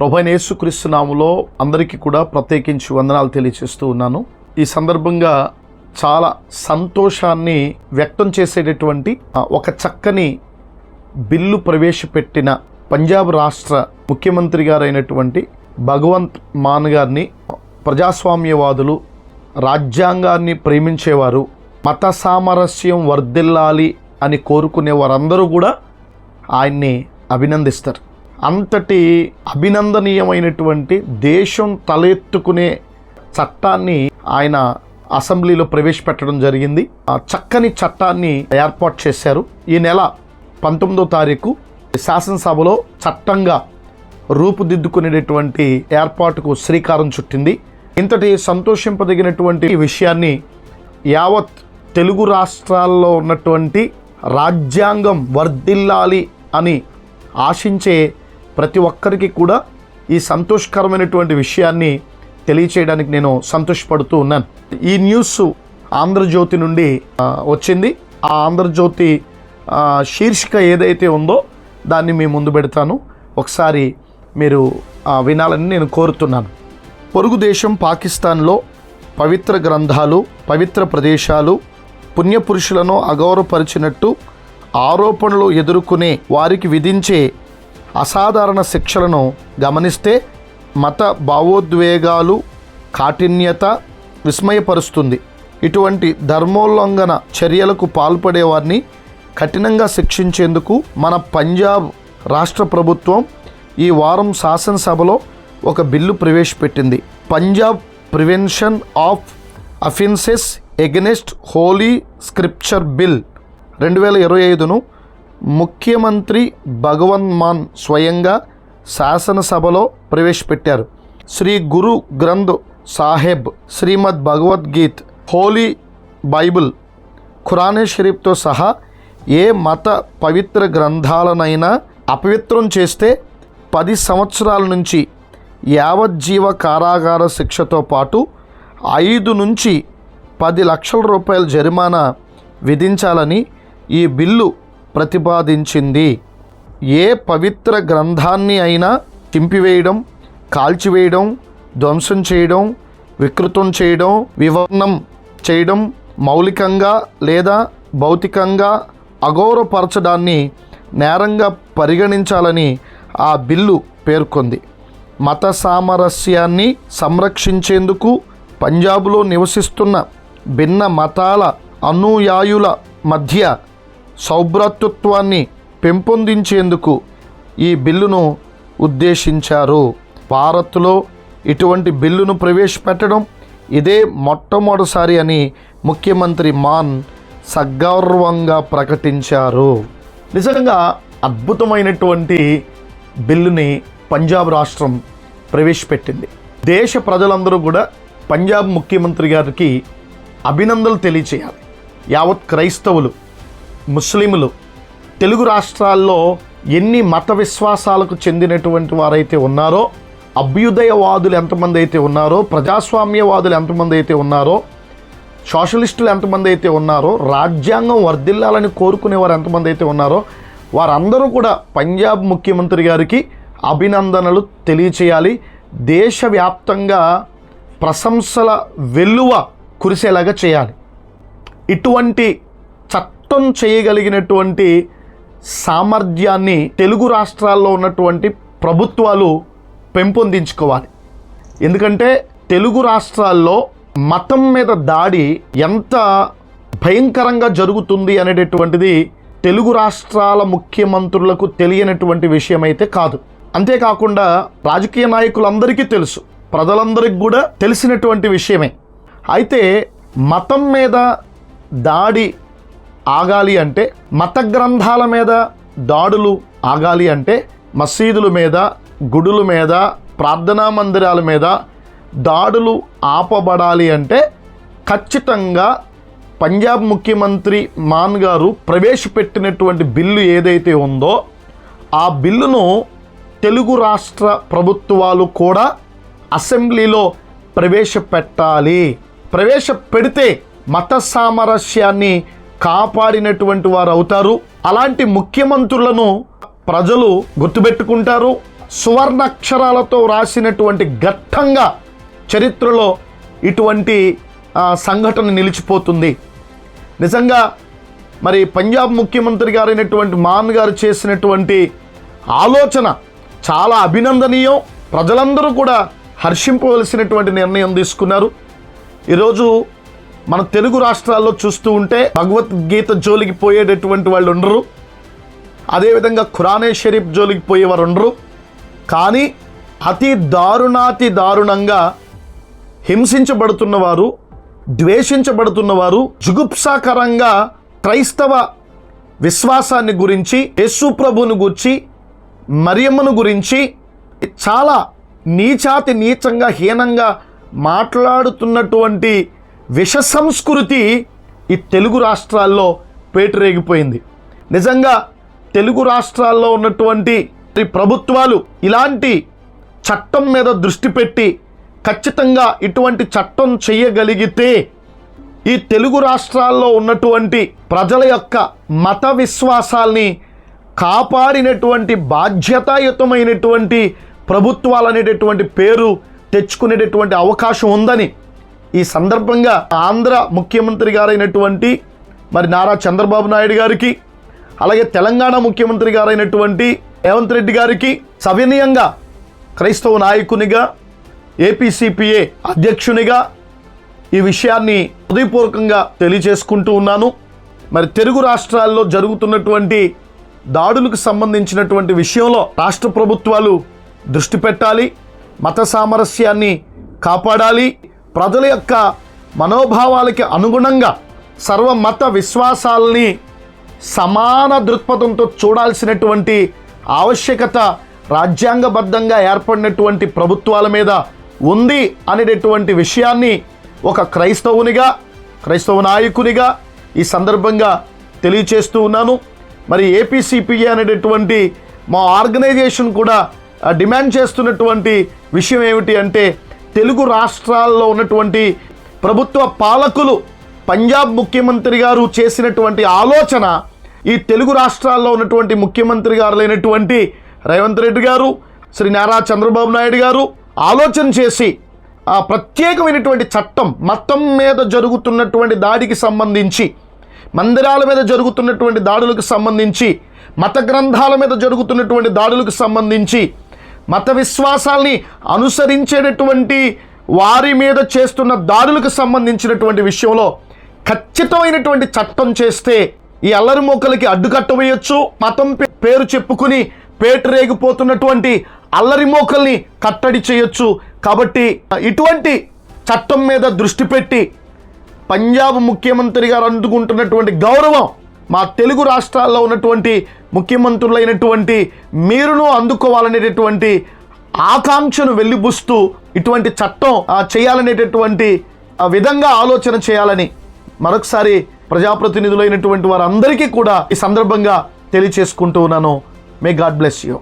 ప్రభువైన యేసుక్రీస్తు నామములో అందరికీ కూడా ప్రత్యేకించి వందనాలు తెలియజేస్తూ ఉన్నాను. ఈ సందర్భంగా చాలా సంతోషాన్ని వ్యక్తం చేసేటటువంటి ఒక చక్కని బిల్లు ప్రవేశపెట్టిన పంజాబ్ రాష్ట్ర ముఖ్యమంత్రి గారైనటువంటి భగవంత్ మాన్ గారిని ప్రజాస్వామ్యవాదులు, రాజ్యాంగాన్ని ప్రేమించేవారు, మత సామరస్యం వర్ధిల్లాలి అని కోరుకునే వారందరూ కూడా ఆయన్ని అభినందిస్తారు. అంతటి అభినందనీయమైనటువంటి దేశం తలెత్తుకునే చట్టాన్ని ఆయన అసెంబ్లీలో ప్రవేశపెట్టడం జరిగింది. ఆ చక్కని చట్టాన్ని ఏర్పాటు చేశారు. ఈ నెల 19వ తారీఖు శాసనసభలో చట్టంగా రూపుదిద్దుకునేటటువంటి ఏర్పాటుకు శ్రీకారం చుట్టింది. ఇంతటి సంతోషింపదగినటువంటి విషయాన్ని యావత్ తెలుగు రాష్ట్రాల్లో ఉన్నటువంటి రాజ్యాంగం వర్ధిల్లాలి అని ఆశించే ప్రతి ఒక్కరికి కూడా ఈ సంతోషకరమైనటువంటి విషయాన్ని తెలియచేయడానికి నేను సంతోషపడుతూ ఉన్నాను. ఈ న్యూస్ ఆంధ్రజ్యోతి నుండి వచ్చింది. ఆ ఆంధ్రజ్యోతి శీర్షిక ఏదైతే ఉందో దాన్ని మీ ముందు పెడతాను, ఒకసారి మీరు వినాలని నేను కోరుతున్నాను. పొరుగు దేశం పాకిస్తాన్లో పవిత్ర గ్రంథాలు, పవిత్ర ప్రదేశాలు, పుణ్యపురుషులను అగౌరవపరిచినట్టు ఆరోపణలు ఎదుర్కొనే వారికి విధించే అసాధారణ శిక్షలను గమనిస్తే మత భావోద్వేగాలు కాఠిన్యత విస్మయపరుస్తుంది. ఇటువంటి ధర్మోల్లంఘన చర్యలకు పాల్పడే వారిని కఠినంగా శిక్షించేందుకు మన పంజాబ్ రాష్ట్ర ప్రభుత్వం ఈ వారం శాసనసభలో ఒక బిల్లు ప్రవేశపెట్టింది. Punjab prevention of offences against holy scripture bill 2025ను ముఖ్యమంత్రి భగవంత్ మాన్ స్వయంగా శాసనసభలో ప్రవేశపెట్టారు. శ్రీ గురు గ్రంథ్ సాహెబ్, శ్రీమద్ భగవద్గీత్, హోలీ బైబిల్, ఖురానే షరీఫ్తో సహా ఏ మత పవిత్ర గ్రంథాలనైనా అపవిత్రం చేస్తే 10 సంవత్సరాల నుంచి యావజ్జీవ కారాగార శిక్షతో పాటు 5 నుంచి 10 లక్షల రూపాయల జరిమానా విధించాలని ఈ బిల్లు ప్రతిపాదించింది. ఏ పవిత్ర గ్రంథాన్ని అయినా చింపివేయడం, కాల్చివేయడం, ధ్వంసం చేయడం, వికృతం చేయడం, వివరణం చేయడం, మౌలికంగా లేదా భౌతికంగా అగౌరవపరచడాన్ని నేరంగా పరిగణించాలని ఆ బిల్లు పేర్కొంది. మత సామరస్యాన్ని సంరక్షించేందుకు పంజాబ్లో నివసిస్తున్న భిన్న మతాల అనుయాయుల మధ్య సౌభ్రాతృత్వాన్ని పెంపొందించేందుకు ఈ బిల్లును ఉద్దేశించారు. భారత్లో ఇటువంటి బిల్లును ప్రవేశపెట్టడం ఇదే మొట్టమొదటిసారి అని ముఖ్యమంత్రి మాన్ సగౌరవంగా ప్రకటించారు. నిజంగా అద్భుతమైనటువంటి బిల్లుని పంజాబ్ రాష్ట్రం ప్రవేశపెట్టింది. దేశ ప్రజలందరూ కూడా పంజాబ్ ముఖ్యమంత్రి గారికి అభినందనలు తెలియచేయాలి. యావత్ క్రైస్తవులు, ముస్లింలు, తెలుగు రాష్ట్రాల్లో ఎన్ని మత విశ్వాసాలకు చెందినటువంటి వారైతే ఉన్నారో, అభ్యుదయవాదులు ఎంతమంది అయితే ఉన్నారో, ప్రజాస్వామ్యవాదులు ఎంతమంది అయితే ఉన్నారో, సోషలిస్టులు ఎంతమంది అయితే ఉన్నారో, రాజ్యాంగం వర్ధిల్లాలని కోరుకునేవారు ఎంతమంది అయితే ఉన్నారో, వారందరూ కూడా పంజాబ్ ముఖ్యమంత్రి గారికి అభినందనలు తెలియచేయాలి. దేశవ్యాప్తంగా ప్రశంసల వెల్లువ కురిసేలాగా చేయాలి. ఇటువంటి చట్టం చేయగలిగినటువంటి సామర్థ్యాన్ని తెలుగు రాష్ట్రాల్లో ఉన్నటువంటి ప్రభుత్వాలు పెంపొందించుకోవాలి. ఎందుకంటే తెలుగు రాష్ట్రాల్లో మతం మీద దాడి ఎంత భయంకరంగా జరుగుతుంది అనేటటువంటిది తెలుగు రాష్ట్రాల ముఖ్యమంత్రులకు తెలియనటువంటి విషయం అయితే కాదు. అంతేకాకుండా రాజకీయ నాయకులందరికీ తెలుసు, ప్రజలందరికీ కూడా తెలిసినటువంటి విషయమే. అయితే మతం మీద దాడి ఆగాలి అంటే, మత గ్రంథాల మీద దాడులు ఆగాలి అంటే, మసీదుల మీద, గుడుల మీద, ప్రార్థనా మందిరాల మీద దాడులు ఆపబడాలి అంటే ఖచ్చితంగా పంజాబ్ ముఖ్యమంత్రి మాన్ గారు ప్రవేశపెట్టినటువంటి బిల్లు ఏదైతే ఉందో ఆ బిల్లును తెలుగు రాష్ట్ర ప్రభుత్వాలు కూడా అసెంబ్లీలో ప్రవేశపెట్టాలి. ప్రవేశపెడితే మత సామరస్యాన్ని కాపాడినటువంటి వారు అవుతారు. అలాంటి ముఖ్యమంత్రులను ప్రజలు గుర్తుపెట్టుకుంటారు, సువర్ణాక్షరాలతో రాసినటువంటి ఘట్టంగా చరిత్రలో ఇటువంటి సంఘటన నిలిచిపోతుంది. నిజంగా మరి పంజాబ్ ముఖ్యమంత్రి గారైనటువంటి మాన్ గారు చేసినటువంటి ఆలోచన చాలా అభినందనీయం. ప్రజలందరూ కూడా హర్షింపవలసినటువంటి నిర్ణయం తీసుకున్నారు. ఈరోజు మన తెలుగు రాష్ట్రాల్లో చూస్తూ ఉంటే భగవద్గీత జోలికి పోయేటటువంటి వాళ్ళు ఉండరు, అదేవిధంగా ఖురానే షరీఫ్ జోలికి పోయేవారు ఉండరు. కానీ అతి దారుణంగా హింసించబడుతున్నవారు, ద్వేషించబడుతున్నవారు, జుగుప్సాకరంగా క్రైస్తవ విశ్వాసాన్ని గురించి, యేసు ప్రభువుని గురించి, మరియమ్మను గురించి చాలా నీచంగా హీనంగా మాట్లాడుతున్నటువంటి విష సంస్కృతి ఈ తెలుగు రాష్ట్రాల్లో పేటరేగిపోయింది. నిజంగా తెలుగు రాష్ట్రాల్లో ఉన్నటువంటి ప్రభుత్వాలు ఇలాంటి చట్టం మీద దృష్టి పెట్టి ఖచ్చితంగా ఇటువంటి చట్టం చేయగలిగితే ఈ తెలుగు రాష్ట్రాల్లో ఉన్నటువంటి ప్రజల యొక్క మత విశ్వాసాల్ని కాపాడినటువంటి బాధ్యతాయుతమైనటువంటి ప్రభుత్వాలు అనేటటువంటి పేరు తెచ్చుకునేటటువంటి అవకాశం ఉందని ఈ సందర్భంగా ఆంధ్ర ముఖ్యమంత్రి గారైనటువంటి మరి నారా చంద్రబాబు నాయుడు గారికి, అలాగే తెలంగాణ ముఖ్యమంత్రి గారైనటువంటి రేవంత్ రెడ్డి గారికి సవినయంగా క్రైస్తవ నాయకునిగా, ఏపీసీపీఏ అధ్యక్షునిగా ఈ విషయాన్ని హృదయపూర్వకంగా తెలియజేసుకుంటూ ఉన్నాను. మరి తెలుగు రాష్ట్రాల్లో జరుగుతున్నటువంటి దాడులకు సంబంధించినటువంటి విషయంలో రాష్ట్ర ప్రభుత్వాలు దృష్టి పెట్టాలి, మత సామరస్యాన్ని కాపాడాలి, ప్రజల యొక్క మనోభావాలకి అనుగుణంగా సర్వమత విశ్వాసాలని సమాన దృక్పథంతో చూడాల్సినటువంటి ఆవశ్యకత రాజ్యాంగబద్ధంగా ఏర్పడినటువంటి ప్రభుత్వాల మీద ఉంది అనేటటువంటి విషయాన్ని ఒక క్రైస్తవ నాయకునిగా ఈ సందర్భంగా తెలియచేస్తూ ఉన్నాను. మరి ఏపీసీపీఏ అనేటటువంటి మా ఆర్గనైజేషన్ కూడా డిమాండ్ చేస్తున్నటువంటి విషయం ఏమిటి అంటే, తెలుగు రాష్ట్రాల్లో ఉన్నటువంటి ప్రభుత్వ పాలకులు పంజాబ్ ముఖ్యమంత్రి గారు చేసినటువంటి ఆలోచన ఈ తెలుగు రాష్ట్రాల్లో ఉన్నటువంటి ముఖ్యమంత్రి గారులైనటువంటి రేవంత్ రెడ్డి గారు, శ్రీ నారా చంద్రబాబు నాయుడు గారు ఆలోచన చేసి ఆ ప్రత్యేకమైనటువంటి చట్టం మతం మీద జరుగుతున్నటువంటి దాడికి సంబంధించి, మందిరాల మీద జరుగుతున్నటువంటి దాడులకు సంబంధించి, మత గ్రంథాల మీద జరుగుతున్నటువంటి దాడులకు సంబంధించి, మత విశ్వాసాల్ని అనుసరించేటటువంటి వారి మీద చేస్తున్న దాడులకు సంబంధించినటువంటి విషయంలో ఖచ్చితమైనటువంటి చట్టం చేస్తే ఈ అల్లరి మోకలకి అడ్డుకట్ట వేయొచ్చు. మతం పేరు చెప్పుకుని పేటరేగిపోతున్నటువంటి అల్లరి మోకల్ని కట్టడి చేయొచ్చు. కాబట్టి ఇటువంటి చట్టం మీద దృష్టి పెట్టి పంజాబ్ ముఖ్యమంత్రి గారు అందుకుంటున్నటువంటి గౌరవం మా తెలుగు రాష్ట్రాల్లో ఉన్నటువంటి ముఖ్యమంత్రులైనటువంటి మీరును అందుకోవాలనేటటువంటి ఆకాంక్షను వెల్లిబుస్తూ ఇటువంటి చట్టం చేయాలనేటటువంటి విధంగా ఆలోచన చేయాలని మరొకసారి ప్రజాప్రతినిధులైనటువంటి వారందరికీ కూడా ఈ సందర్భంగా తెలియచేసుకుంటూ ఉన్నాను. May God bless you.